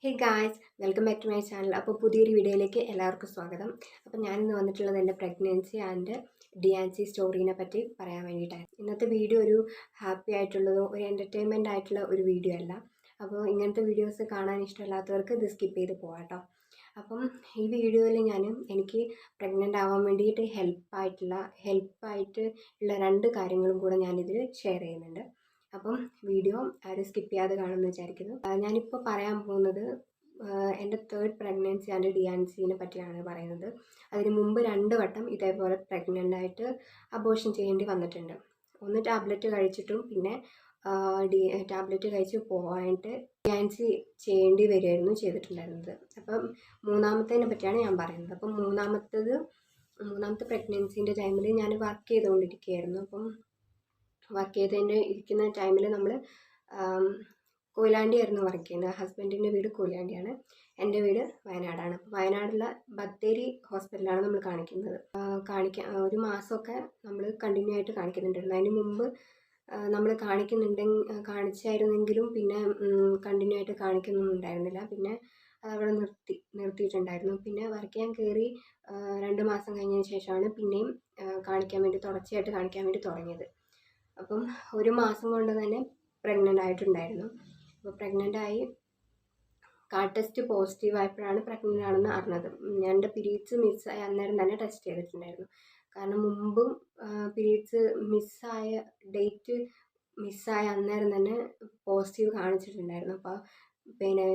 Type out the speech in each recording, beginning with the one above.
Hey guys, welcome back to my channel. അപ്പോൾ പുതിയൊരു വീഡിയോയിലേക്ക് എല്ലാവർക്കും സ്വാഗതം. അപ്പോൾ ഞാനിന്ന് വന്നിട്ടുള്ളത് എൻ്റെ പ്രഗ്നൻസി ആൻഡ് DNC സ്റ്റോറീനെ പറ്റി പറയാൻ വേണ്ടിയിട്ടാണ്. ഇന്നത്തെ വീഡിയോ ഒരു ഹാപ്പി ആയിട്ടുള്ളതോ ഒരു എൻ്റർടൈൻമെൻ്റ് ആയിട്ടുള്ള ഒരു വീഡിയോ അല്ല. അപ്പോൾ ഇങ്ങനത്തെ വീഡിയോസ് കാണാൻ ഇഷ്ടമില്ലാത്തവർക്ക് ഇത് സ്കിപ്പ് ചെയ്ത് പോകാം കേട്ടോ. അപ്പം ഈ വീഡിയോയിൽ എനിക്ക് പ്രഗ്നൻ്റ് ആവാൻ വേണ്ടിയിട്ട് ഹെൽപ്പായിട്ട് ഉള്ള 2 കാര്യങ്ങളും കൂടെ ഞാനിതിൽ ഷെയർ ചെയ്യുന്നുണ്ട്. അപ്പം വീഡിയോ ആരും സ്കിപ്പ് ചെയ്യാതെ കാണുമെന്ന് വിചാരിക്കുന്നു. ഞാനിപ്പോൾ പറയാൻ പോകുന്നത് എൻ്റെ 3rd പ്രഗ്നൻസി ആൻഡ് DNCനെ പറ്റിയാണ് പറയുന്നത്. അതിന് മുമ്പ് 2 വട്ടം ഇതേപോലെ പ്രഗ്നൻ്റ് ആയിട്ട് അബോർഷൻ ചെയ്യേണ്ടി വന്നിട്ടുണ്ട്. ഒന്ന് ടാബ്ലറ്റ് കഴിച്ചിട്ടും പിന്നെ ടാബ്ലറ്റ് കഴിച്ച് പോകാനായിട്ട് DNC ചെയ്യേണ്ടി വരികയായിരുന്നു ചെയ്തിട്ടുണ്ടായിരുന്നത്. അപ്പം മൂന്നാമത്തേനെ പറ്റിയാണ് ഞാൻ പറയുന്നത്. അപ്പം മൂന്നാമത്തെ പ്രഗ്നൻസിൻ്റെ ടൈമിൽ ഞാൻ വർക്ക് ചെയ്തുകൊണ്ടിരിക്കുകയായിരുന്നു. അപ്പം വർക്ക് ഇരിക്കുന്ന ടൈമിൽ നമ്മൾ കൊയിലാണ്ടിയായിരുന്നു വർക്ക് ചെയ്യുന്നത്. ഹസ്ബൻഡിൻ്റെ വീട് കൊയിലാണ്ടിയാണ്, എൻ്റെ വീട് വയനാടാണ്. അപ്പോൾ വയനാടുള്ള ബത്തേരി ഹോസ്പിറ്റലാണ് നമ്മൾ കാണിക്കുന്നത്. ഒരു മാസമൊക്കെ നമ്മൾ കണ്ടിന്യൂ ആയിട്ട് കാണിക്കുന്നുണ്ടായിരുന്നു. അതിന് മുമ്പ് നമ്മൾ കാണിച്ചായിരുന്നെങ്കിലും പിന്നെ കണ്ടിന്യൂ ആയിട്ട് കാണിക്കുന്നൊന്നും പിന്നെ അതവിടെ നിർത്തിയിട്ടുണ്ടായിരുന്നു. പിന്നെ വർക്ക് ചെയ്യാൻ കയറി 2 മാസം കഴിഞ്ഞതിന് ശേഷമാണ് പിന്നെയും തുടർച്ചയായിട്ട് കാണിക്കാൻ വേണ്ടി തുടങ്ങിയത്. അപ്പം ഒരു മാസം കൊണ്ട് തന്നെ പ്രഗ്നൻ്റ് ആയിട്ടുണ്ടായിരുന്നു. അപ്പോൾ പ്രഗ്നൻ്റായി ടെസ്റ്റ് പോസിറ്റീവ് ആയപ്പോഴാണ് പ്രഗ്നൻ്റ് ആണെന്ന് അറിഞ്ഞത്. എൻ്റെ പീരീഡ്സ് മിസ്സായി അന്നേരം തന്നെ ടെസ്റ്റ് ചെയ്തിട്ടുണ്ടായിരുന്നു. കാരണം മുമ്പും പീരീഡ്സ് ഡേറ്റ് മിസ്സായ അന്നേരം തന്നെ പോസിറ്റീവ് കാണിച്ചിട്ടുണ്ടായിരുന്നു. അപ്പോൾ പിന്നെ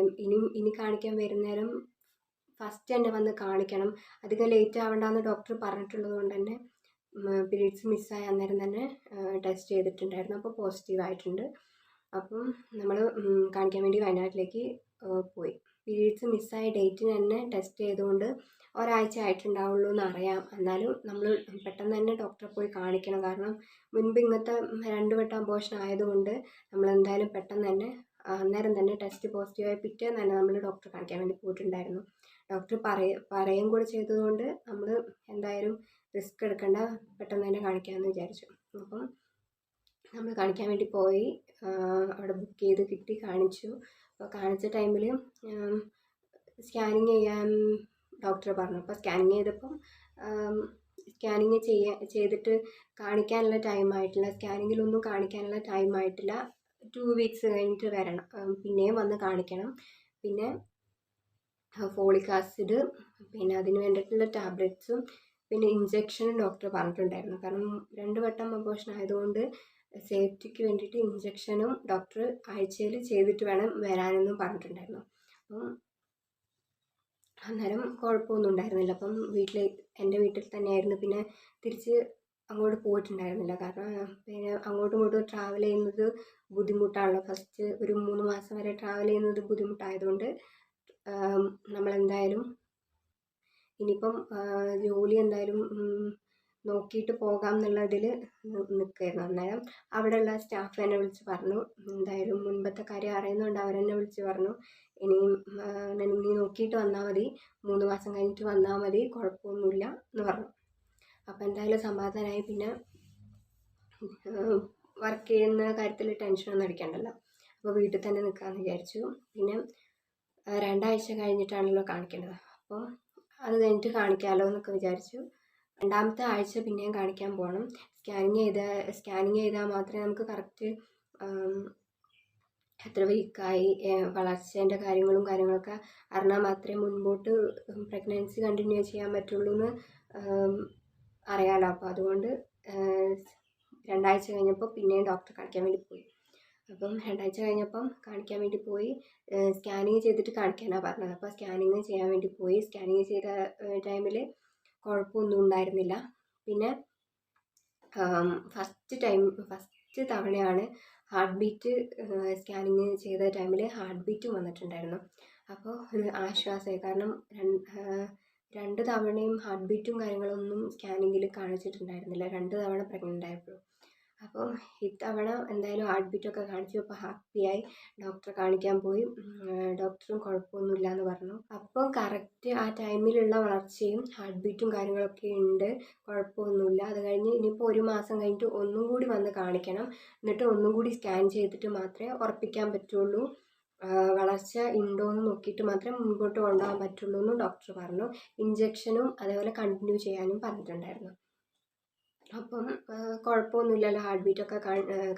ഇനി കാണിക്കാൻ വരുന്നേരം ഫസ്റ്റ് തന്നെ വന്ന് കാണിക്കണം, അധികം ലേറ്റ് ആവണ്ടെന്ന് ഡോക്ടർ പറഞ്ഞിട്ടുള്ളത് കൊണ്ട് തന്നെ പീരീഡ്സ് മിസ്സായ അന്നേരം തന്നെ ടെസ്റ്റ് ചെയ്തിട്ടുണ്ടായിരുന്നു. അപ്പോൾ പോസിറ്റീവ് ആയിട്ടുണ്ട്. അപ്പം നമ്മൾ കാണിക്കാൻ വേണ്ടി വയനാട്ടിലേക്ക് പോയി. പീരീഡ്സ് മിസ്സായ ഡേറ്റിന് തന്നെ ടെസ്റ്റ് ചെയ്തുകൊണ്ട് ഒരാഴ്ച ആയിട്ടുണ്ടാവുള്ളൂ എന്നറിയാം. എന്നാലും നമ്മൾ പെട്ടെന്ന് തന്നെ ഡോക്ടറെ പോയി കാണിക്കണം. കാരണം മുൻപ് ഇങ്ങനത്തെ 2 വട്ടം അബോർഷൻ ആയതുകൊണ്ട് നമ്മൾ എന്തായാലും പെട്ടെന്ന് തന്നെ അന്നേരം തന്നെ ടെസ്റ്റ് പോസിറ്റീവായി പിറ്റേന്ന് തന്നെ നമ്മൾ ഡോക്ടറെ കാണിക്കാൻ വേണ്ടി പോയിട്ടുണ്ടായിരുന്നു. ഡോക്ടർ പറയുകയും കൂടെ ചെയ്തതുകൊണ്ട് നമ്മൾ എന്തായാലും റിസ്ക് എടുക്കേണ്ട, പെട്ടെന്ന് തന്നെ കാണിക്കാമെന്ന് വിചാരിച്ചു. അപ്പം നമ്മൾ കാണിക്കാൻ വേണ്ടി പോയി. അവിടെ ബുക്ക് ചെയ്ത് കിട്ടി, കാണിച്ചു. അപ്പോൾ കാണിച്ച ടൈമിൽ സ്കാനിങ് ചെയ്യാൻ ഡോക്ടർ പറഞ്ഞു. അപ്പോൾ സ്കാനിങ് ചെയ്തിട്ട് കാണിക്കാനുള്ള സ്കാനിങ്ങിലൊന്നും കാണിക്കാനുള്ള ടൈം ആയിട്ടില്ല. 2 വീക്സ് കഴിഞ്ഞിട്ട് വരണം, പിന്നെയും വന്ന് കാണിക്കണം. പിന്നെ ഫോളിക് ആസിഡ്, പിന്നെ അതിന് വേണ്ടിയിട്ടുള്ള ടാബ്ലറ്റ്സും പിന്നെ ഇഞ്ചക്ഷനും ഡോക്ടർ പറഞ്ഞിട്ടുണ്ടായിരുന്നു. കാരണം 2 വട്ടം അബോർഷൻ ആയതുകൊണ്ട് സേഫ്റ്റിക്ക് വേണ്ടിയിട്ട് ഇഞ്ചക്ഷനും ഡോക്ടർ ആഴ്ചയിൽ ചെയ്തിട്ട് വേണം വരാനെന്നും പറഞ്ഞിട്ടുണ്ടായിരുന്നു. അപ്പം അന്നേരം കുഴപ്പമൊന്നും ഉണ്ടായിരുന്നില്ല. അപ്പം എൻ്റെ വീട്ടിൽ തന്നെയായിരുന്നു. പിന്നെ തിരിച്ച് അങ്ങോട്ട് പോയിട്ടുണ്ടായിരുന്നില്ല. കാരണം പിന്നെ അങ്ങോട്ടും ഇങ്ങോട്ടും ട്രാവൽ ചെയ്യുന്നത് ബുദ്ധിമുട്ടാണല്ലോ. ഫസ്റ്റ് ഒരു 3 മാസം വരെ ട്രാവൽ ചെയ്യുന്നത് ബുദ്ധിമുട്ടായതുകൊണ്ട് നമ്മളെന്തായാലും ഇനിയിപ്പം ജോലി എന്തായാലും നോക്കിയിട്ട് പോകാം എന്നുള്ള ഇതിൽ നിൽക്കുകയായിരുന്നു. അന്നേരം അവിടെയുള്ള സ്റ്റാഫ് എന്നെ വിളിച്ച് പറഞ്ഞു, എന്തായാലും മുൻപത്തെ കാര്യം അറിയുന്നതുകൊണ്ട് അവരെന്നെ വിളിച്ച് പറഞ്ഞു, ഇനിയും നീ നോക്കിയിട്ട് വന്നാൽ മതി, 3 മാസം കഴിഞ്ഞിട്ട് വന്നാൽ മതി, കുഴപ്പമൊന്നുമില്ല എന്ന് പറഞ്ഞു. അപ്പോൾ എന്തായാലും സമാധാനമായി. പിന്നെ വർക്ക് ചെയ്യുന്ന കാര്യത്തിൽ ടെൻഷനൊന്നും അടിക്കണ്ടല്ലോ, അപ്പോൾ വീട്ടിൽ തന്നെ നിൽക്കാമെന്ന് വിചാരിച്ചു. പിന്നെ 2 ആഴ്ച കഴിഞ്ഞിട്ടാണല്ലോ കാണിക്കേണ്ടത്, അപ്പോൾ അത് കഴിഞ്ഞിട്ട് കാണിക്കാമല്ലോ എന്നൊക്കെ വിചാരിച്ചു. 2ാമത്തെ ആഴ്ച പിന്നെയും കാണിക്കാൻ പോകണം. സ്കാനിങ് ചെയ്താൽ മാത്രമേ നമുക്ക് കറക്റ്റ് എത്ര വീക്കായി വളർച്ചേൻ്റെ കാര്യങ്ങളൊക്കെ അറിഞ്ഞാൽ മാത്രമേ മുൻപോട്ട് പ്രഗ്നൻസി കണ്ടിന്യൂ ചെയ്യാൻ പറ്റുള്ളൂ എന്ന് അറിയാമല്ലോ. അപ്പോൾ അതുകൊണ്ട് 2 ആഴ്ച കഴിഞ്ഞപ്പോൾ പിന്നെയും ഡോക്ടറെ കാണിക്കാൻ വേണ്ടി പോയി. അപ്പം 2 ആഴ്ച കഴിഞ്ഞപ്പം കാണിക്കാൻ വേണ്ടി പോയി. സ്കാനിങ് ചെയ്തിട്ട് കാണിക്കാനാണ് പറഞ്ഞത്. അപ്പോൾ സ്കാനിങ് ചെയ്യാൻ വേണ്ടി പോയി. സ്കാനിങ് ചെയ്ത ടൈമിൽ കുഴപ്പമൊന്നും ഉണ്ടായിരുന്നില്ല. പിന്നെ ഫസ്റ്റ് തവണയാണ് ഹാർട്ട് ബീറ്റ് സ്കാനിങ് ചെയ്ത ടൈമിൽ ഹാർട്ട് ബീറ്റും വന്നിട്ടുണ്ടായിരുന്നു. അപ്പോൾ ഒരു ആശ്വാസമായി. കാരണം 2 തവണയും ഹാർട്ട് ബീറ്റും കാര്യങ്ങളൊന്നും സ്കാനിങ്ങിൽ കാണിച്ചിട്ടുണ്ടായിരുന്നില്ല, 2 തവണ പ്രഗ്നൻ്റ് ആയപ്പോഴും. അപ്പോൾ ഇത്തവണ എന്തായാലും ഹാർട്ട് ബീറ്റൊക്കെ കാണിച്ചു. അപ്പോൾ ഹാപ്പിയായി. ഡോക്ടറെ കാണിക്കാൻ പോയി. ഡോക്ടറും കുഴപ്പമൊന്നുമില്ല എന്ന് പറഞ്ഞു. അപ്പോൾ കറക്റ്റ് ആ ടൈമിലുള്ള വളർച്ചയും ഹാർട്ട് ബീറ്റും കാര്യങ്ങളൊക്കെ ഉണ്ട്, കുഴപ്പമൊന്നുമില്ല. അത് കഴിഞ്ഞ് ഇനിയിപ്പോൾ 1 മാസം കഴിഞ്ഞിട്ട് ഒന്നും കൂടി വന്ന് കാണിക്കണം. എന്നിട്ട് ഒന്നും കൂടി സ്കാൻ ചെയ്തിട്ട് മാത്രമേ ഉറപ്പിക്കാൻ പറ്റുള്ളൂ വളർച്ച ഉണ്ടോയെന്ന് നോക്കിയിട്ട് മാത്രമേ മുൻപോട്ട് കൊണ്ടുപോകാൻ പറ്റുള്ളൂ എന്നും ഡോക്ടർ പറഞ്ഞു. ഇഞ്ചക്ഷനും അതേപോലെ കണ്ടിന്യൂ ചെയ്യാനും പറഞ്ഞിട്ടുണ്ടായിരുന്നു. അപ്പം കുഴപ്പമൊന്നുമില്ലല്ലോ, ഹാർട്ട് ബീറ്റൊക്കെ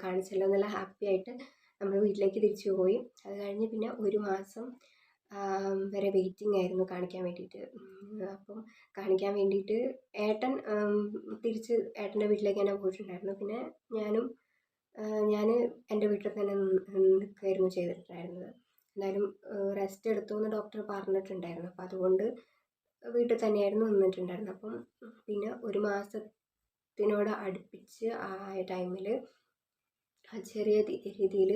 കാണിച്ചല്ലോ എന്നുള്ള ഹാപ്പി ആയിട്ട് നമ്മൾ വീട്ടിലേക്ക് തിരിച്ചു പോയി. അത് കഴിഞ്ഞ് പിന്നെ 1 മാസം വരെ വെയിറ്റിംഗ് ആയിരുന്നു കാണിക്കാൻ വേണ്ടിയിട്ട്. അപ്പം കാണിക്കാൻ വേണ്ടിയിട്ട് ഏട്ടൻ തിരിച്ച് ഏട്ടൻ്റെ വീട്ടിലേക്ക് തന്നെ പോയിട്ടുണ്ടായിരുന്നു. പിന്നെ ഞാൻ എൻ്റെ വീട്ടിൽ തന്നെ നിൽക്കുകയായിരുന്നു ചെയ്തിട്ടുണ്ടായിരുന്നത്. എന്തായാലും റെസ്റ്റ് എടുത്തു എന്ന് ഡോക്ടർ പറഞ്ഞിട്ടുണ്ടായിരുന്നു. അപ്പം അതുകൊണ്ട് വീട്ടിൽ തന്നെയായിരുന്നു നിന്നിട്ടുണ്ടായിരുന്നത്. അപ്പം പിന്നെ 1 മാസത്തിനോട് അടുപ്പിച്ച് ആയ ടൈമിൽ ചെറിയ രീതിയിൽ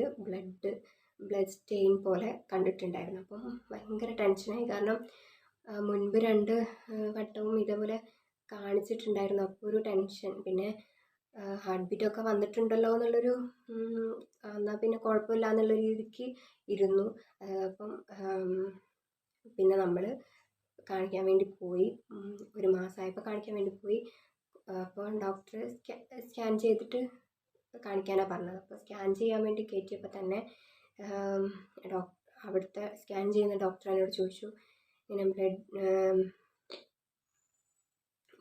ബ്ലഡ് സ്റ്റെയിൻ പോലെ കണ്ടിട്ടുണ്ടായിരുന്നു. അപ്പം ഭയങ്കര ടെൻഷനായി. കാരണം മുൻപ് 2 വട്ടവും ഇതേപോലെ കാണിച്ചിട്ടുണ്ടായിരുന്നു. അപ്പോൾ ഒരു ടെൻഷൻ. പിന്നെ ഹാർട്ട് ബീറ്റൊക്കെ വന്നിട്ടുണ്ടല്ലോ എന്നുള്ളൊരു എന്നാൽ പിന്നെ കുഴപ്പമില്ല എന്നുള്ള രീതിക്ക് ഇരുന്നു. അപ്പം പിന്നെ നമ്മൾ കാണിക്കാൻ വേണ്ടി പോയി. 1 മാസമായപ്പോൾ കാണിക്കാൻ വേണ്ടി പോയി. അപ്പോൾ ഡോക്ടർ സ്കാൻ ചെയ്തിട്ട് കാണിക്കാനാണ് പറഞ്ഞത്. അപ്പോൾ സ്കാൻ ചെയ്യാൻ വേണ്ടി കയറ്റിയപ്പോൾ തന്നെ അവിടുത്തെ സ്കാൻ ചെയ്യുന്ന ഡോക്ടർ എന്നോട് ചോദിച്ചു, ഇങ്ങനെ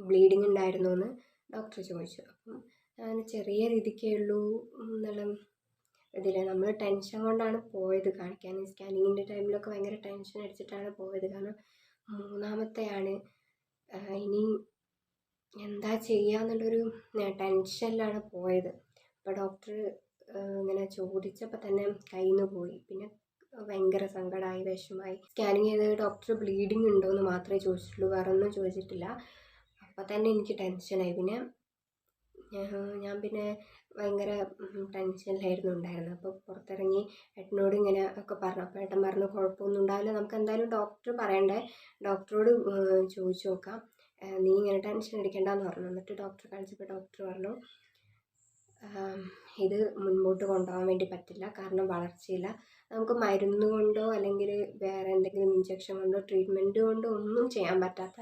ബ്ലീഡിങ് ഉണ്ടായിരുന്നോ എന്ന് ഡോക്ടർ ചോദിച്ചു. അപ്പം ഞാൻ ചെറിയ രീതിക്കേ ഉള്ളൂ എന്നുള്ള ഇതിൽ നമ്മൾ ടെൻഷൻ കൊണ്ടാണ് പോയത് കാണിക്കാൻ. സ്കാനിങ്ങിൻ്റെ ടൈമിലൊക്കെ ഭയങ്കര ടെൻഷൻ അടിച്ചിട്ടാണ് പോയത്. കാരണം 3ാമത്തെയാണ്. ഇനി എന്താ ചെയ്യുക എന്നുള്ളൊരു ടെൻഷനിലാണ് പോയത്. അപ്പോൾ ഡോക്ടർ ഇങ്ങനെ ചോദിച്ചപ്പോൾ തന്നെ കയ്യിൽ നിന്ന് പോയി. പിന്നെ ഭയങ്കര സങ്കടമായി, വിഷമമായി. സ്കാനിങ് ചെയ്ത് ഡോക്ടർ ബ്ലീഡിങ് ഉണ്ടോ എന്ന് മാത്രമേ ചോദിച്ചിട്ടുള്ളൂ, വേറെ ഒന്നും ചോദിച്ചിട്ടില്ല. അപ്പോൾ തന്നെ എനിക്ക് ടെൻഷനായി. പിന്നെ ഞാൻ പിന്നെ ഭയങ്കര ടെൻഷനിലായിരുന്നു ഉണ്ടായിരുന്നത്. അപ്പോൾ പുറത്തിറങ്ങി ഏട്ടനോട് ഇങ്ങനെ ഒക്കെ പറഞ്ഞു. അപ്പോൾ ഏട്ടൻ പറഞ്ഞു, കുഴപ്പമൊന്നും ഉണ്ടാവില്ല, നമുക്ക് എന്തായാലും ഡോക്ടർ പറയണ്ടേ, ഡോക്ടറോട് ചോദിച്ചു നോക്കാം, നീ ഇങ്ങനെ ടെൻഷൻ അടിക്കേണ്ടെന്ന് പറഞ്ഞു. എന്നിട്ട് ഡോക്ടറെ കാണിച്ചപ്പോൾ ഡോക്ടർ പറഞ്ഞു, ഇത് മുൻപോട്ട് കൊണ്ടുപോകാൻ വേണ്ടി പറ്റില്ല, കാരണം വളർച്ചയില്ല. നമുക്ക് മരുന്ന് കൊണ്ടോ അല്ലെങ്കിൽ വേറെ എന്തെങ്കിലും ഇഞ്ചക്ഷൻ കൊണ്ടോ ട്രീറ്റ്മെൻറ്റ് കൊണ്ടോ ഒന്നും ചെയ്യാൻ പറ്റാത്ത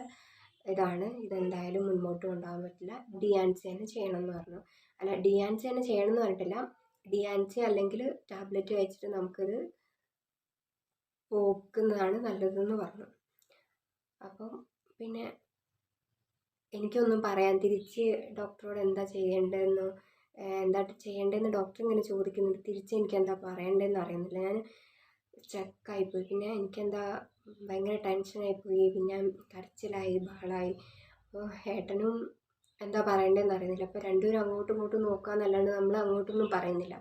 ഇതെന്തായാലും മുൻപോട്ട് കൊണ്ടുപോകാൻ പറ്റില്ല, DNC തന്നെ ചെയ്യണം എന്ന് പറഞ്ഞു. അല്ല, DNC തന്നെ ചെയ്യണം എന്ന് പറഞ്ഞിട്ടില്ല, DNC അല്ലെങ്കിൽ ടാബ്ലറ്റ് കഴിച്ചിട്ട് നമുക്കിത് പോക്കുന്നതാണ് നല്ലതെന്ന് പറഞ്ഞു. അപ്പം പിന്നെ എനിക്കൊന്നും പറയാൻ, തിരിച്ച് ഡോക്ടറോട് എന്താ ചെയ്യേണ്ടതെന്ന് ഡോക്ടർ ഇങ്ങനെ ചോദിക്കുന്നുണ്ട്. തിരിച്ച് എനിക്ക് എന്താ പറയേണ്ടതെന്ന് അറിയുന്നില്ല. ഞാൻ സ്റ്റക്കായിപ്പോയി. പിന്നെ എനിക്കെന്താ ഭയങ്കര ടെൻഷനായിപ്പോയി. പിന്നെ കരച്ചിലായി, ബഹളമായി. അപ്പോൾ ഏട്ടനും എന്താ പറയേണ്ടതെന്ന് അറിയുന്നില്ല. അപ്പോൾ രണ്ടുപേരും അങ്ങോട്ടും ഇങ്ങോട്ടും നോക്കാമെന്നല്ലാണ്ട് നമ്മൾ അങ്ങോട്ടൊന്നും പറയുന്നില്ല.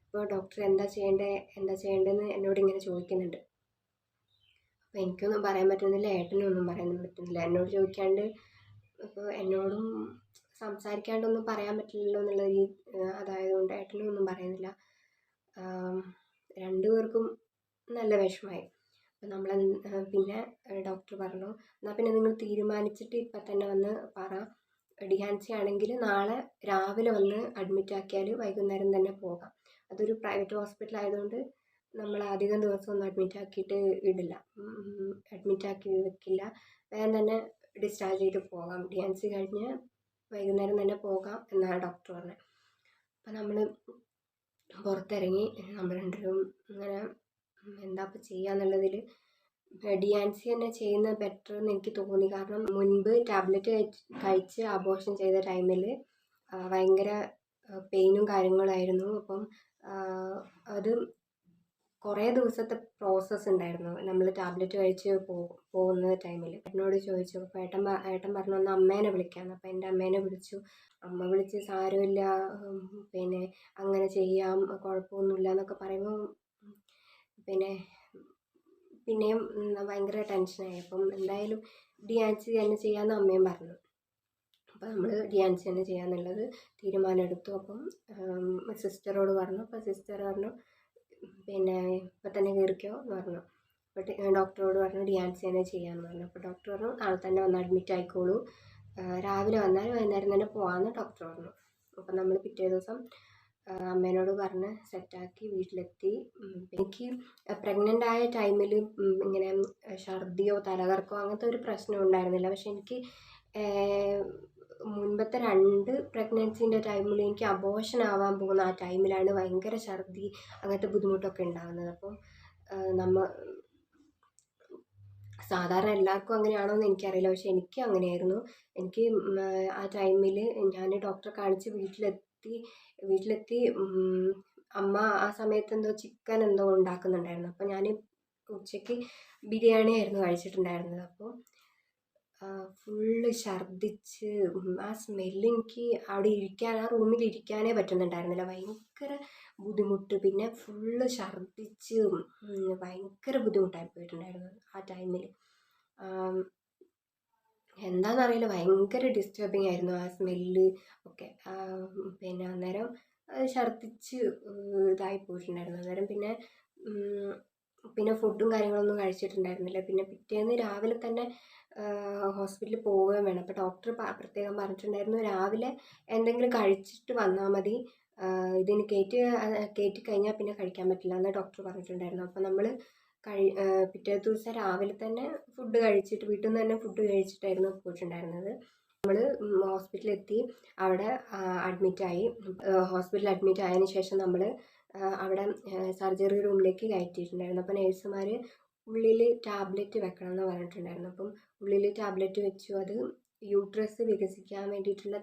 അപ്പോൾ ഡോക്ടർ എന്താ ചെയ്യേണ്ടതെന്ന് എന്നോട് ഇങ്ങനെ ചോദിക്കുന്നുണ്ട്. അപ്പോൾ എനിക്കൊന്നും പറയാൻ പറ്റുന്നില്ല, ഏട്ടനും ഒന്നും പറയാൻ പറ്റുന്നില്ല. എന്നോട് ചോദിക്കാണ്ട് അപ്പോൾ എന്നോടും സംസാരിക്കാണ്ടൊന്നും പറയാൻ പറ്റില്ലല്ലോ എന്നുള്ള അതായതുകൊണ്ട് ഏട്ടനും ഒന്നും പറയുന്നില്ല. രണ്ടുപേർക്കും നല്ല വിഷമമായി. അപ്പം നമ്മൾ പിന്നെ ഡോക്ടർ പറഞ്ഞു, എന്നാൽ പിന്നെ നിങ്ങൾ തീരുമാനിച്ചിട്ട് ഇപ്പം തന്നെ വന്ന് പറ, DNC ആണെങ്കിൽ നാളെ രാവിലെ വന്ന് അഡ്മിറ്റ് ആക്കിയാൽ വൈകുന്നേരം തന്നെ പോകാം. അതൊരു പ്രൈവറ്റ് ഹോസ്പിറ്റൽ ആയതുകൊണ്ട് നമ്മൾ അധികം ദിവസമൊന്നും അഡ്മിറ്റ് ആക്കിയിട്ട് വെക്കില്ല, വേഗം തന്നെ ഡിസ്ചാർജ് ചെയ്ത് പോകാം, DNC കഴിഞ്ഞ് വൈകുന്നേരം തന്നെ പോകാം എന്നാണ് ഡോക്ടർ പറഞ്ഞത്. അപ്പം നമ്മൾ പുറത്തിറങ്ങി, നമ്മൾ രണ്ടുപേരും ഇങ്ങനെ എന്താ ഇപ്പോൾ ചെയ്യുക എന്നുള്ളതിൽ DNC തന്നെ ചെയ്യുന്നത് ബെറ്റർ എന്ന് എനിക്ക് തോന്നി. കാരണം മുൻപ് ടാബ്ലറ്റ് കഴിച്ച് അബോർഷൻ ചെയ്ത ടൈമിൽ ഭയങ്കര പെയിനും കാര്യങ്ങളായിരുന്നു. അപ്പം അത് കുറേ ദിവസത്തെ പ്രോസസ്സ് ഉണ്ടായിരുന്നു നമ്മൾ ടാബ്ലറ്റ് കഴിച്ച് പോകുന്ന ടൈമിൽ. ഏട്ടനോട് ചോദിച്ചു. അപ്പോൾ ഏട്ടൻ പറഞ്ഞു, ഒന്ന് അമ്മേനെ വിളിക്കാമെന്ന്. അപ്പോൾ എൻ്റെ അമ്മേനെ വിളിച്ചു. അമ്മ വിളിച്ച് സാരമില്ല, പിന്നെ അങ്ങനെ ചെയ്യാം, കുഴപ്പമൊന്നുമില്ല എന്നൊക്കെ പറയുമ്പോൾ പിന്നെയും ഭയങ്കര ടെൻഷനായി. അപ്പം എന്തായാലും DNC തന്നെ ചെയ്യാമെന്ന് അമ്മയും പറഞ്ഞു. അപ്പോൾ നമ്മൾ DNC തന്നെ ചെയ്യാമെന്നുള്ളത് തീരുമാനമെടുത്തു. അപ്പം സിസ്റ്ററോട് പറഞ്ഞു. അപ്പോൾ സിസ്റ്റർ പറഞ്ഞു, പിന്നെ ഇപ്പം തന്നെ കയറിക്കോ എന്ന് പറഞ്ഞു. അപ്പോൾ ഡോക്ടറോട് പറഞ്ഞു DNC തന്നെ ചെയ്യാമെന്ന് പറഞ്ഞു. അപ്പോൾ ഡോക്ടർ പറഞ്ഞു, നാളെ തന്നെ വന്ന് അഡ്മിറ്റ് ആയിക്കോളൂ, രാവിലെ വന്നാൽ വൈകുന്നേരം തന്നെ പോകാമെന്ന് ഡോക്ടർ പറഞ്ഞു. അപ്പം നമ്മൾ പിറ്റേ ദിവസം അമ്മേനോട് പറഞ്ഞ് സെറ്റാക്കി വീട്ടിലെത്തി. എനിക്ക് പ്രഗ്നൻ്റ് ആയ ടൈമിൽ ഇങ്ങനെ ഛർദിയോ തലകറക്കോ അങ്ങനത്തെ ഒരു പ്രശ്നം ഉണ്ടായിരുന്നില്ല. പക്ഷെ എനിക്ക് മുൻപത്തെ 2 പ്രഗ്നൻസിൻ്റെ ടൈമിൽ എനിക്ക് അബോർഷൻ ആവാൻ പോകുന്ന ആ ടൈമിലാണ് ഭയങ്കര ഛർദി അങ്ങനത്തെ ബുദ്ധിമുട്ടൊക്കെ ഉണ്ടാകുന്നത്. അപ്പം നമ്മ സാധാരണ എല്ലാവർക്കും അങ്ങനെയാണോ എന്ന് എനിക്കറിയില്ല. പക്ഷെ എനിക്ക് അങ്ങനെയായിരുന്നു. എനിക്ക് ആ ടൈമിൽ ഞാൻ ഡോക്ടറെ കാണിച്ച് വീട്ടിലെത്തി അമ്മ ആ സമയത്ത് എന്തോ ചിക്കൻ എന്തോ ഉണ്ടാക്കുന്നുണ്ടായിരുന്നു. അപ്പോൾ ഞാൻ ഉച്ചയ്ക്ക് ബിരിയാണി ആയിരുന്നു കഴിച്ചിട്ടുണ്ടായിരുന്നത്. അപ്പോൾ ഫുള്ള് ഛർദ്ദിച്ച് ആ സ്മെല്ല് എനിക്ക് അവിടെ ആ റൂമിൽ ഇരിക്കാനേ പറ്റുന്നുണ്ടായിരുന്നില്ല. ഭയങ്കര ബുദ്ധിമുട്ട്. പിന്നെ ഫുള്ള് ഛർദ്ദിച്ച് ഭയങ്കര ബുദ്ധിമുട്ടായി പോയിട്ടുണ്ടായിരുന്നു ആ ടൈമിൽ. എന്താണെന്നറിയില്ല, ഭയങ്കര ഡിസ്റ്റർബിങ് ആയിരുന്നു ആ സ്മെല്ല് ഒക്കെ. പിന്നെ അന്നേരം ഛർദ്ദിച്ച് ഇതായി പോയിട്ടുണ്ടായിരുന്നു. അന്നേരം പിന്നെ ഫുഡും കാര്യങ്ങളൊന്നും കഴിച്ചിട്ടുണ്ടായിരുന്നില്ല. പിന്നെ പിറ്റേന്ന് രാവിലെ തന്നെ ഹോസ്പിറ്റലിൽ പോവുകയും വേണം. അപ്പോൾ ഡോക്ടർ പ്രത്യേകം പറഞ്ഞിട്ടുണ്ടായിരുന്നു, രാവിലെ എന്തെങ്കിലും കഴിച്ചിട്ട് വന്നാൽ മതി, ഇതിന് കയറ്റി കഴിഞ്ഞാൽ പിന്നെ കഴിക്കാൻ പറ്റില്ല എന്ന് ഡോക്ടർ പറഞ്ഞിട്ടുണ്ടായിരുന്നു. അപ്പോൾ നമ്മൾ പിറ്റേ ദിവസം രാവിലെ തന്നെ ഫുഡ് കഴിച്ചിട്ട് വീട്ടിൽ നിന്ന് തന്നെ ഫുഡ് കഴിച്ചിട്ടായിരുന്നു പോയിട്ടുണ്ടായിരുന്നത്. നമ്മൾ ഹോസ്പിറ്റലിൽ എത്തി, അവിടെ അഡ്മിറ്റായി. ഹോസ്പിറ്റലിൽ അഡ്മിറ്റ് ആയതിനു ശേഷം നമ്മൾ അവിടെ സർജറി റൂമിലേക്ക് കയറ്റിയിട്ടുണ്ടായിരുന്നു. അപ്പോൾ നേഴ്സുമാർ ഉള്ളിൽ ടാബ്ലറ്റ് വെക്കണം എന്ന് പറഞ്ഞിട്ടുണ്ടായിരുന്നു. അപ്പം ഉള്ളിൽ ടാബ്ലറ്റ് വെച്ചു. അത് യൂട്രസ് വികസിക്കാൻ വേണ്ടിയിട്ടാണ്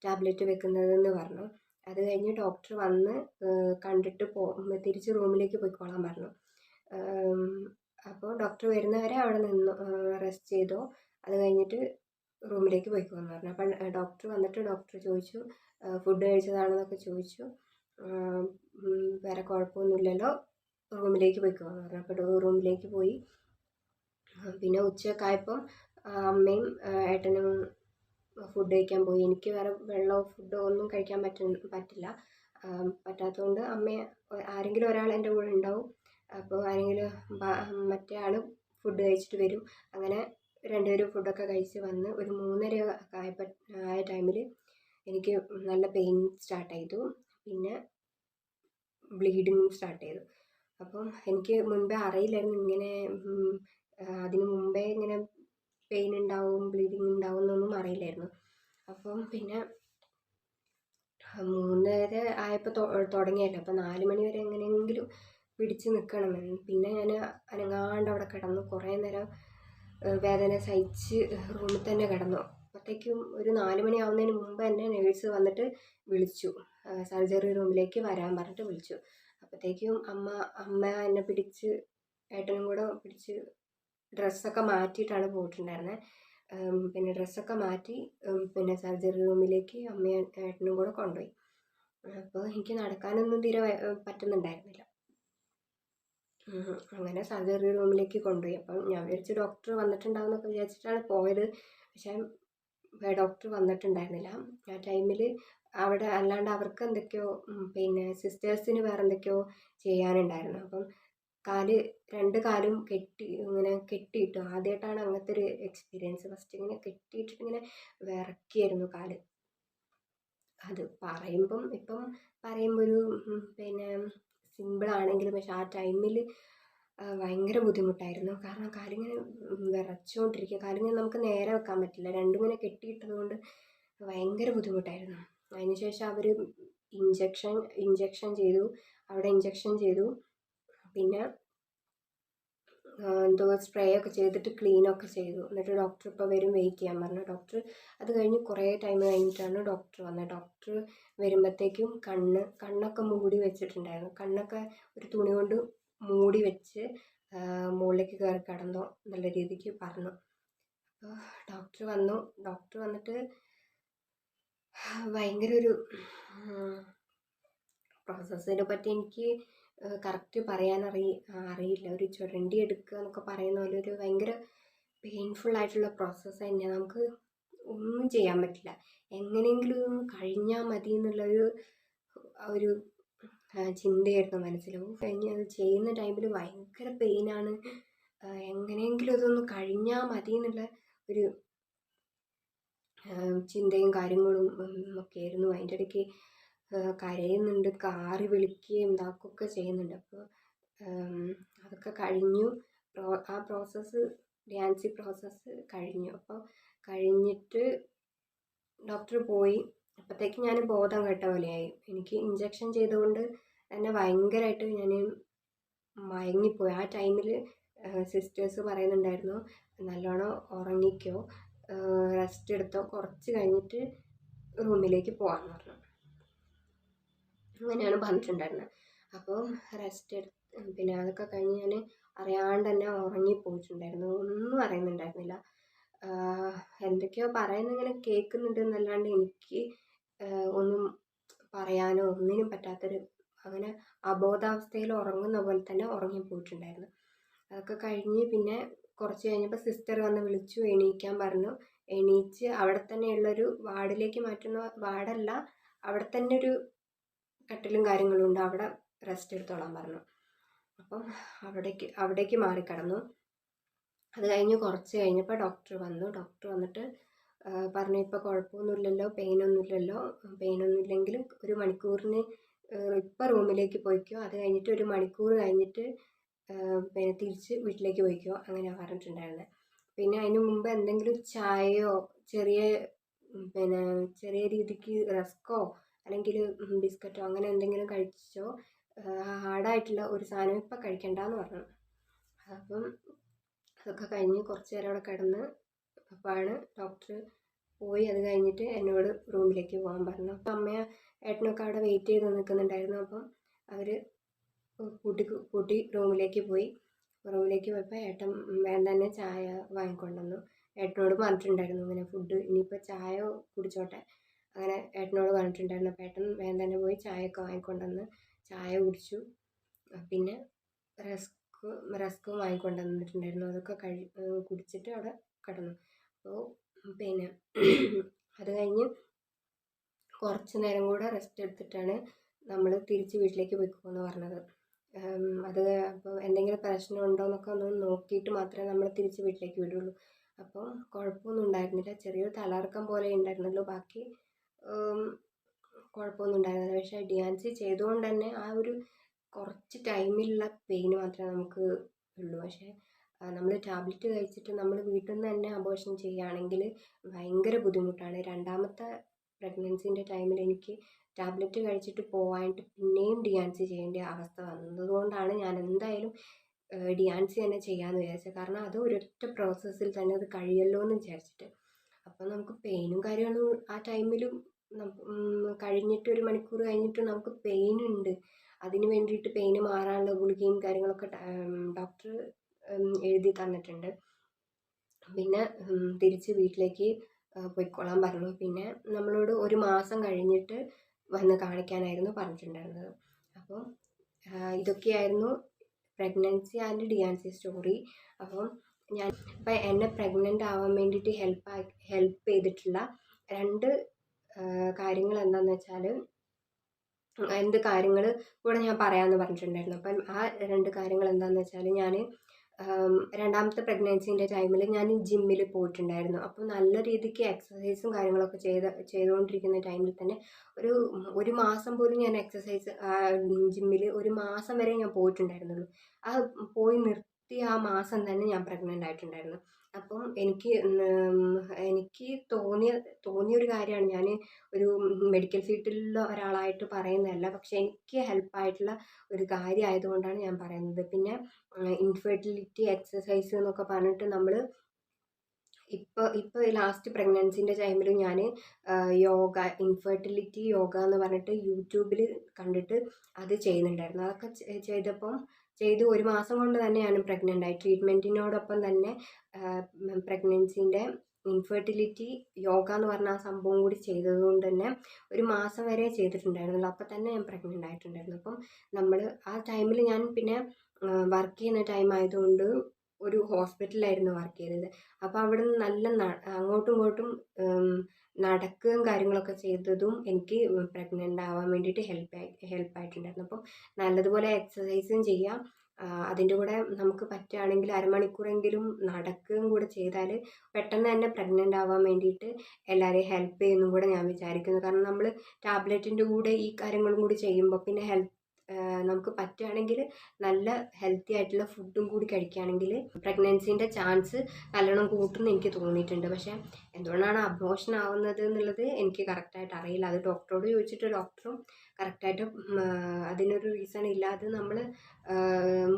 ടാബ്ലറ്റ് വെക്കുന്നതെന്ന് പറഞ്ഞു. അത് കഴിഞ്ഞ് ഡോക്ടർ വന്ന് കണ്ടിട്ട് തിരിച്ച് റൂമിലേക്ക് പോയിക്കോളാൻ പറഞ്ഞു. അപ്പോൾ ഡോക്ടർ വരുന്നവരെ അവിടെ നിന്ന് റെസ്റ്റ് ചെയ്തോ, അത് കഴിഞ്ഞിട്ട് റൂമിലേക്ക് പോയിക്കോന്ന് പറഞ്ഞു. അപ്പം ഡോക്ടർ വന്നിട്ട് ഡോക്ടർ ചോദിച്ചു, ഫുഡ് കഴിച്ചതാണെന്നൊക്കെ ചോദിച്ചു. വേറെ കുഴപ്പമൊന്നുമില്ലല്ലോ, റൂമിലേക്ക് പോയിക്കോന്ന് പറഞ്ഞു. അപ്പോൾ റൂമിലേക്ക് പോയി. പിന്നെ ഉച്ചയൊക്കെ ആയപ്പം അമ്മയും ഏട്ടനും ഫുഡ് കഴിക്കാൻ പോയി. എനിക്ക് വേറെ വെള്ളമോ ഫുഡോ ഒന്നും കഴിക്കാൻ പറ്റില്ല. പറ്റാത്തതുകൊണ്ട് ആരെങ്കിലും ഒരാൾ എൻ്റെ കൂടെ ഉണ്ടാവും. അപ്പോൾ മറ്റേ ആൾ ഫുഡ് കഴിച്ചിട്ട് വരും. അങ്ങനെ രണ്ടുപേരും ഫുഡൊക്കെ കഴിച്ച് വന്ന് ഒരു 3:30 ആയ ടൈമിൽ എനിക്ക് നല്ല പെയിൻ സ്റ്റാർട്ട് ചെയ്തു. പിന്നെ ബ്ലീഡിങ് സ്റ്റാർട്ട് ചെയ്തു. അപ്പം എനിക്ക് മുൻപേ അറിയില്ലായിരുന്നു ഇങ്ങനെ അതിന് മുമ്പേ ഇങ്ങനെ പെയിൻ ഉണ്ടാവും, ബ്ലീഡിങ് ഉണ്ടാവും എന്നൊന്നും അറിയില്ലായിരുന്നു. അപ്പം പിന്നെ 3:30 ആയപ്പോൾ തുടങ്ങിയല്ലോ. അപ്പോൾ 4 മണി വരെ എങ്ങനെയെങ്കിലും പിടിച്ച് നിൽക്കണമെന്ന്. പിന്നെ ഞാൻ അനങ്ങാണ്ട് അവിടെ കിടന്നു. കുറേ നേരം വേദന സഹിച്ച് റൂമിൽ തന്നെ കിടന്നു. അപ്പോഴത്തേക്കും ഒരു 4 മണി ആവുന്നതിന് മുമ്പ് തന്നെ നേഴ്സ് വന്നിട്ട് വിളിച്ചു, സർജറി റൂമിലേക്ക് വരാൻ പറഞ്ഞിട്ട് വിളിച്ചു. അപ്പോഴത്തേക്കും അമ്മ എന്നെ പിടിച്ച്, ഏട്ടനും കൂടെ പിടിച്ച് ഡ്രസ്സൊക്കെ മാറ്റിയിട്ടാണ് പോയിട്ടുണ്ടായിരുന്നത്. പിന്നെ ഡ്രസ്സൊക്കെ മാറ്റി പിന്നെ സർജറി റൂമിലേക്ക് അമ്മയും ഏട്ടനും കൂടെ കൊണ്ടുപോയി. അപ്പോൾ എനിക്ക് നടക്കാനൊന്നും തീരെ പറ്റുന്നുണ്ടായിരുന്നില്ല. അങ്ങനെ സർജറി റൂമിലേക്ക് കൊണ്ടുപോയി. അപ്പം ഞാൻ വിചാരിച്ചു ഡോക്ടർ വന്നിട്ടുണ്ടാവും എന്നൊക്കെ വിചാരിച്ചിട്ടാണ് പോയത്. പക്ഷേ ഡോക്ടർ വന്നിട്ടുണ്ടായിരുന്നില്ല ആ ടൈമിൽ. അവിടെ അല്ലാണ്ട് അവർക്ക് എന്തൊക്കെയോ പിന്നെ സിസ്റ്റേഴ്സിന് വേറെ എന്തൊക്കെയോ ചെയ്യാനുണ്ടായിരുന്നു. അപ്പം രണ്ട് കാലും ഇങ്ങനെ കെട്ടിയിട്ടു. ആദ്യമായിട്ടാണ് അങ്ങനത്തെ ഒരു എക്സ്പീരിയൻസ്. ഫസ്റ്റ് ഇങ്ങനെ കെട്ടിയിട്ടിട്ട് ഇങ്ങനെ വിറക്കിയായിരുന്നു കാല്. അത് ഇപ്പം പറയുമ്പോൾ ഒരു പിന്നെ സിമ്പിളാണെങ്കിലും പക്ഷെ ആ ടൈമിൽ ഭയങ്കര ബുദ്ധിമുട്ടായിരുന്നു. കാരണം കാലിങ്ങനെ വിറച്ചുകൊണ്ടിരിക്കുക. കാലിങ്ങനെ നമുക്ക് നേരെ വെക്കാൻ പറ്റില്ല. രണ്ടും ഇങ്ങനെ കെട്ടിയിട്ടത് കൊണ്ട് ഭയങ്കര ബുദ്ധിമുട്ടായിരുന്നു. അതിന് ശേഷം അവർ ഇഞ്ചക്ഷൻ ചെയ്തു. അവിടെ ഇഞ്ചക്ഷൻ ചെയ്തു. പിന്നെ എന്തോ സ്പ്രേ ഒക്കെ ചെയ്തിട്ട് ക്ലീനൊക്കെ ചെയ്തു. എന്നിട്ട് ഡോക്ടർ ഇപ്പോൾ വരും, വെയിറ്റ് ചെയ്യാൻ പറഞ്ഞു. ഡോക്ടർ അത് കഴിഞ്ഞ് കുറേ ടൈം കഴിഞ്ഞിട്ടാണ് ഡോക്ടർ വന്നത്. ഡോക്ടർ വരുമ്പോഴത്തേക്കും കണ്ണൊക്കെ മൂടി വെച്ചിട്ടുണ്ടായിരുന്നു. കണ്ണൊക്കെ ഒരു തുണി കൊണ്ട് മൂടി വെച്ച് മുകളിലേക്ക് കയറി കിടന്നോ എന്നുള്ള രീതിക്ക് പറഞ്ഞു. അപ്പോൾ ഡോക്ടർ വന്നു. ഡോക്ടർ വന്നിട്ട് ഭയങ്കര ഒരു പ്രോസസ്സിനെ പറ്റി എനിക്ക് കറക്റ്റ് പറയാൻ അറിയില്ല. ഒരു ചുരണ്ടി എടുക്കുക എന്നൊക്കെ പറയുന്ന പോലെ ഒരു ഭയങ്കര പെയിൻഫുള്ളായിട്ടുള്ള പ്രോസസ്സ് തന്നെയാണ്. നമുക്ക് ഒന്നും ചെയ്യാൻ പറ്റില്ല. എങ്ങനെയെങ്കിലും കഴിഞ്ഞാൽ മതി ഒരു ചിന്തയായിരുന്നു മനസ്സിൽ. കഴിഞ്ഞ് അത് ചെയ്യുന്ന ടൈമിൽ ഭയങ്കര പെയിനാണ്. എങ്ങനെയെങ്കിലും അതൊന്ന് കഴിഞ്ഞാൽ മതി എന്നുള്ള ഒരു ചിന്തയും കാര്യങ്ങളും ഒക്കെ ആയിരുന്നു. അതിൻ്റെ ഇടയ്ക്ക് കരയുന്നുണ്ട്, കാറി വിളിക്കുകയും ഇതാക്കുകയൊക്കെ ചെയ്യുന്നുണ്ട്. അപ്പോൾ അതൊക്കെ കഴിഞ്ഞു. ആ പ്രോസസ്സ് ഡാൻസി പ്രോസസ്സ് കഴിഞ്ഞു. അപ്പോൾ കഴിഞ്ഞിട്ട് ഡോക്ടർ പോയി. അപ്പോഴത്തേക്ക് ഞാൻ ബോധം കെട്ട പോലെയായി. എനിക്ക് ഇഞ്ചക്ഷൻ ചെയ്തുകൊണ്ട് എന്നെ ഭയങ്കരമായിട്ട് ഞാൻ മയങ്ങിപ്പോയി. ആ ടൈമിൽ സിസ്റ്റേഴ്സ് പറയുന്നുണ്ടായിരുന്നു, നല്ലോണം ഉറങ്ങിക്കോ, റെസ്റ്റ് എടുത്തോ, കുറച്ച് കഴിഞ്ഞിട്ട് റൂമിലേക്ക് പോകാമെന്ന് പറഞ്ഞു. അങ്ങനെയാണ് പറഞ്ഞിട്ടുണ്ടായിരുന്നത്. അപ്പോൾ റെസ്റ്റ് പിന്നെ അതൊക്കെ കഴിഞ്ഞ് ഞാൻ അറിയാണ്ട് തന്നെ ഉറങ്ങിപ്പോയിട്ടുണ്ടായിരുന്നു. ഒന്നും അറിയുന്നുണ്ടായിരുന്നില്ല. എന്തൊക്കെയോ പറയുന്നിങ്ങനെ കേൾക്കുന്നുണ്ട് എന്നല്ലാണ്ട് എനിക്ക് ഒന്നും പറയാനോ ഒന്നിനും പറ്റാത്തൊരു, അങ്ങനെ അബോധാവസ്ഥയിൽ ഉറങ്ങുന്ന പോലെ തന്നെ ഉറങ്ങിപ്പോയിട്ടുണ്ടായിരുന്നു. അതൊക്കെ കഴിഞ്ഞ് പിന്നെ കുറച്ച് കഴിഞ്ഞപ്പോൾ സിസ്റ്റർ വന്ന് വിളിച്ചു, എണീക്കാൻ പറഞ്ഞു. എണീച്ച് അവിടെ തന്നെയുള്ളൊരു വാർഡിലേക്ക് മാറ്റുന്ന, വാർഡല്ല, അവിടെ തന്നെ ഒരു കട്ടിലും കാര്യങ്ങളും ഉണ്ട്, അവിടെ റെസ്റ്റ് എടുത്തോളാൻ പറഞ്ഞു. അപ്പം അവിടേക്ക് മാറിക്കിടന്നു. അത് കഴിഞ്ഞ് കുറച്ച് കഴിഞ്ഞപ്പോൾ ഡോക്ടർ വന്നു. ഡോക്ടർ വന്നിട്ട് പറഞ്ഞു, ഇപ്പോൾ കുഴപ്പമൊന്നുമില്ലല്ലോ, പെയിനൊന്നുമില്ലല്ലോ, പെയിനൊന്നുമില്ലെങ്കിൽ ഒരു മണിക്കൂറിന് ഇപ്പോൾ റൂമിലേക്ക് പോയിക്കോ, അത് കഴിഞ്ഞിട്ട് ഒരു മണിക്കൂർ കഴിഞ്ഞിട്ട് പിന്നെ തിരിച്ച് വീട്ടിലേക്ക് പോയിക്കോ, അങ്ങനെയാണ് പറഞ്ഞിട്ടുണ്ടായിരുന്നത്. പിന്നെ അതിന് മുമ്പ് എന്തെങ്കിലും ചായയോ ചെറിയ രീതിക്ക് റസ്കോ അല്ലെങ്കിൽ ബിസ്ക്കറ്റോ അങ്ങനെ എന്തെങ്കിലും കഴിച്ചോ, ഹാർഡായിട്ടുള്ള ഒരു സാധനം ഇപ്പം കഴിക്കണ്ടെന്ന് പറഞ്ഞു. അപ്പം അതൊക്കെ കഴിഞ്ഞ് കുറച്ച് നേരം അവിടെ കിടന്ന് അപ്പോഴാണ് ഡോക്ടർ പോയി. അത് കഴിഞ്ഞിട്ട് എന്നോട് റൂമിലേക്ക് പോകാൻ പറഞ്ഞു. അപ്പം അമ്മയും ഏട്ടനൊക്കെ അവിടെ വെയിറ്റ് ചെയ്ത് നിൽക്കുന്നുണ്ടായിരുന്നു. അപ്പം അവർ കൂട്ടി റൂമിലേക്ക് പോയി. റൂമിലേക്ക് പോയപ്പോൾ ഏട്ടൻ വേഗം തന്നെ ചായ വാങ്ങിക്കൊണ്ടുവന്നു. ഏട്ടനോട് പറഞ്ഞിട്ടുണ്ടായിരുന്നു ഇങ്ങനെ ഫുഡ് ഇനിയിപ്പോൾ ചായ കുടിച്ചോട്ടെ, അങ്ങനെ ഏട്ടനോട് പറഞ്ഞിട്ടുണ്ടായിരുന്നു. അപ്പോൾ ഏട്ടൻ വേഗം തന്നെ പോയി ചായയൊക്കെ വാങ്ങിക്കൊണ്ടുവന്ന് ചായ കുടിച്ചു. പിന്നെ റസ്ക്കും വാങ്ങിക്കൊണ്ടുവന്നിട്ടുണ്ടായിരുന്നു. അതൊക്കെ കുടിച്ചിട്ട് അവിടെ കിടന്നു. അപ്പോൾ പിന്നെ അത് കഴിഞ്ഞ് കുറച്ച് നേരം കൂടെ റെസ്റ്റ് എടുത്തിട്ടാണ് നമ്മൾ തിരിച്ച് വീട്ടിലേക്ക് പോയിക്കോന്ന് പറഞ്ഞത്. അത് അപ്പോൾ എന്തെങ്കിലും പ്രശ്നം ഉണ്ടോ എന്നൊക്കെ ഒന്ന് നോക്കിയിട്ട് മാത്രമേ നമ്മൾ തിരിച്ച് വീട്ടിലേക്ക് വിടുള്ളൂ. അപ്പോൾ കുഴപ്പമൊന്നും ഉണ്ടായിരുന്നില്ല, ചെറിയൊരു തലകറക്കം പോലെ ഉണ്ടായിരുന്നുള്ളൂ, ബാക്കി കുഴപ്പമൊന്നും ഉണ്ടായിരുന്നില്ല. പക്ഷേ DNC ചെയ്തുകൊണ്ട് തന്നെ ആ ഒരു കുറച്ച് ടൈമിലുള്ള പെയിന് മാത്രമേ നമുക്ക് ഉള്ളൂ. പക്ഷേ നമ്മൾ ടാബ്ലറ്റ് കഴിച്ചിട്ട് നമ്മൾ വീട്ടിൽ നിന്ന് തന്നെ അബോർഷൻ ചെയ്യുകയാണെങ്കിൽ ഭയങ്കര ബുദ്ധിമുട്ടാണ്. രണ്ടാമത്തെ പ്രഗ്നൻസിൻ്റെ ടൈമിൽ എനിക്ക് ടാബ്ലറ്റ് കഴിച്ചിട്ട് പോവാനായിട്ട് പിന്നെയും DNC ചെയ്യേണ്ട അവസ്ഥ വന്നതുകൊണ്ടാണ് ഞാൻ എന്തായാലും DNC തന്നെ ചെയ്യാമെന്ന് വിചാരിച്ചത്. കാരണം അത് ഒരൊറ്റ പ്രോസസ്സിൽ തന്നെ അത് കഴിയല്ലോ എന്ന് വിചാരിച്ചിട്ട്. അപ്പോൾ നമുക്ക് പെയിനും കാര്യങ്ങളും ആ ടൈമിലും കഴിഞ്ഞിട്ട് ഒരു മണിക്കൂർ കഴിഞ്ഞിട്ട് നമുക്ക് പെയിനുണ്ട്. അതിന് വേണ്ടിയിട്ട് പെയിന് മാറാനുള്ള ഗുളികയും കാര്യങ്ങളൊക്കെ ഡോക്ടർ എഴുതി തന്നിട്ടുണ്ട്. പിന്നെ തിരിച്ച് വീട്ടിലേക്ക് പോയിക്കോളാൻ പറഞ്ഞു. പിന്നെ നമ്മളോട് ഒരു മാസം കഴിഞ്ഞിട്ട് വന്ന് കാണിക്കാനായിരുന്നു പറഞ്ഞിട്ടുണ്ടായിരുന്നത്. അപ്പോൾ ഇതൊക്കെയായിരുന്നു പ്രഗ്നൻസി ആൻഡ് DNC സ്റ്റോറി. അപ്പം ഇപ്പം എന്നെ പ്രഗ്നൻ്റ് ആവാൻ വേണ്ടിയിട്ട് ഹെൽപ്പ് ചെയ്തിട്ടുള്ള 2 കാര്യങ്ങൾ എന്താണെന്ന് വെച്ചാൽ, എന്ത് കാര്യങ്ങൾ കൂടെ ഞാൻ പറയാമെന്ന് പറഞ്ഞിട്ടുണ്ടായിരുന്നു. അപ്പം ആ 2 കാര്യങ്ങൾ എന്താണെന്ന് വെച്ചാൽ, ഞാൻ രണ്ടാമത്തെ പ്രഗ്നൻസിൻ്റെ ടൈമിൽ ഞാൻ ജിമ്മിൽ പോയിട്ടുണ്ടായിരുന്നു. അപ്പോൾ നല്ല രീതിക്ക് എക്സസൈസും കാര്യങ്ങളൊക്കെ ചെയ്തുകൊണ്ടിരിക്കുന്ന ടൈമിൽ തന്നെ ഒരു മാസം പോലും ഞാൻ ജിമ്മിൽ ഒരു മാസം വരെ ഞാൻ പോയിട്ടുണ്ടായിരുന്നുള്ളൂ. ആ പോയി നിർത്തി ആ മാസം തന്നെ ഞാൻ പ്രഗ്നൻ്റ് ആയിട്ടുണ്ടായിരുന്നു. അപ്പം എനിക്ക് തോന്നിയൊരു കാര്യമാണ്, ഞാൻ ഒരു മെഡിക്കൽ ഫീൽഡിലുള്ള ഒരാളായിട്ട് പറയുന്നതല്ല, പക്ഷേ എനിക്ക് ഹെൽപ്പായിട്ടുള്ള ഒരു കാര്യമായതുകൊണ്ടാണ് ഞാൻ പറയുന്നത്. പിന്നെ ഇൻഫെർട്ടിലിറ്റി എക്സസൈസ് എന്നൊക്കെ പറഞ്ഞിട്ട് നമ്മൾ ഇപ്പോൾ ലാസ്റ്റ് പ്രഗ്നൻസിൻ്റെ ടൈമിൽ ഞാൻ ഇൻഫെർട്ടിലിറ്റി യോഗ എന്ന് പറഞ്ഞിട്ട് യൂട്യൂബിൽ കണ്ടിട്ട് അത് ചെയ്യുന്നുണ്ടായിരുന്നു. അതൊക്കെ ചെയ്ത് ഒരു മാസം കൊണ്ട് തന്നെ ഞാൻ പ്രഗ്നൻ്റ് ആയി. ട്രീറ്റ്മെൻറ്റിനോടൊപ്പം തന്നെ പ്രഗ്നൻസിൻ്റെ ഇൻഫെർട്ടിലിറ്റി യോഗ എന്ന് പറഞ്ഞ ആ സംഭവം കൂടി ചെയ്തതുകൊണ്ട് തന്നെ ഒരു മാസം വരെ ചെയ്തിട്ടുണ്ടായിരുന്നുള്ളൂ. അപ്പോൾ തന്നെ ഞാൻ പ്രഗ്നൻ്റ് ആയിട്ടുണ്ടായിരുന്നു. അപ്പം നമ്മൾ ആ ടൈമിൽ ഞാൻ പിന്നെ വർക്ക് ചെയ്യുന്ന ടൈം ആയതുകൊണ്ട് ഒരു ഹോസ്പിറ്റലിലായിരുന്നു വർക്ക് ചെയ്തത്. അപ്പോൾ അവിടെ നിന്ന് നല്ല അങ്ങോട്ടും ഇങ്ങോട്ടും നടക്കുകയും കാര്യങ്ങളൊക്കെ ചെയ്തതും എനിക്ക് പ്രഗ്നൻ്റ് ആവാൻ വേണ്ടിയിട്ട് ഹെൽപ്പായിട്ടുണ്ടായിരുന്നു. അപ്പം നല്ലതുപോലെ എക്സസൈസും ചെയ്യാം, അതിൻ്റെ കൂടെ നമുക്ക് പറ്റുകയാണെങ്കിൽ അരമണിക്കൂറെങ്കിലും നടക്കുകയും കൂടെ ചെയ്താൽ പെട്ടെന്ന് തന്നെ പ്രഗ്നൻ്റ് ആവാൻ വേണ്ടിയിട്ട് എല്ലാവരെയും ഹെൽപ്പ് ചെയ്യുമെന്നും കൂടെ ഞാൻ വിചാരിക്കുന്നു. കാരണം നമ്മൾ ടാബ്ലറ്റിൻ്റെ കൂടെ ഈ കാര്യങ്ങളും കൂടി ചെയ്യുമ്പോൾ പിന്നെ നമുക്ക് പറ്റുകയാണെങ്കിൽ നല്ല ഹെൽത്തി ആയിട്ടുള്ള ഫുഡും കൂടി കഴിക്കുകയാണെങ്കിൽ പ്രഗ്നൻസീൻ്റെ ചാൻസ് നല്ലോണം കൂട്ടുമെന്ന് എനിക്ക് തോന്നിയിട്ടുണ്ട്. പക്ഷേ എന്തുകൊണ്ടാണ് അബോർഷൻ ആവുന്നത് എന്നുള്ളത് എനിക്ക് കറക്റ്റായിട്ട് അറിയില്ല. അത് ഡോക്ടറോട് ചോദിച്ചിട്ട് ഡോക്ടറും കറക്റ്റായിട്ട് അതിനൊരു റീസൺ ഇല്ലാതെ നമ്മൾ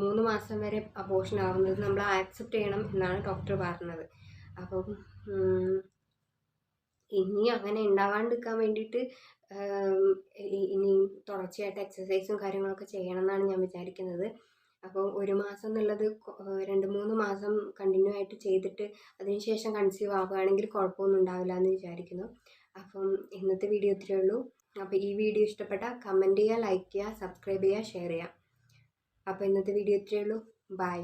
3 മാസം വരെ അബോർഷൻ ആവുന്നത് നമ്മൾ ആക്സെപ്റ്റ് ചെയ്യണം എന്നാണ് ഡോക്ടർ പറഞ്ഞത്. അപ്പം ഇനി അങ്ങനെ ഉണ്ടാവാണ്ടിരിക്കാൻ വേണ്ടിയിട്ട് ഇനി തുടർച്ചയായിട്ട് എക്സസൈസും കാര്യങ്ങളൊക്കെ ചെയ്യണം എന്നാണ് ഞാൻ വിചാരിക്കുന്നത്. അപ്പോൾ 1 മാസം എന്നുള്ളത് 2-3 മാസം കണ്ടിന്യൂ ആയിട്ട് ചെയ്തിട്ട് അതിനുശേഷം കൺസീവ് ആവുകയാണെങ്കിൽ കുഴപ്പമൊന്നും ഉണ്ടാവില്ല എന്ന് വിചാരിക്കുന്നു. അപ്പം ഇന്നത്തെ വീഡിയോ ഇത്രയേ ഉള്ളൂ. അപ്പോൾ ഈ വീഡിയോ ഇഷ്ടപ്പെട്ടാൽ കമൻറ്റ് ചെയ്യുക, ലൈക്ക് ചെയ്യുക, സബ്സ്ക്രൈബ് ചെയ്യുക, ഷെയർ ചെയ്യുക. അപ്പോൾ ഇന്നത്തെ വീഡിയോ ഇത്രയേ ഉള്ളൂ. ബൈ.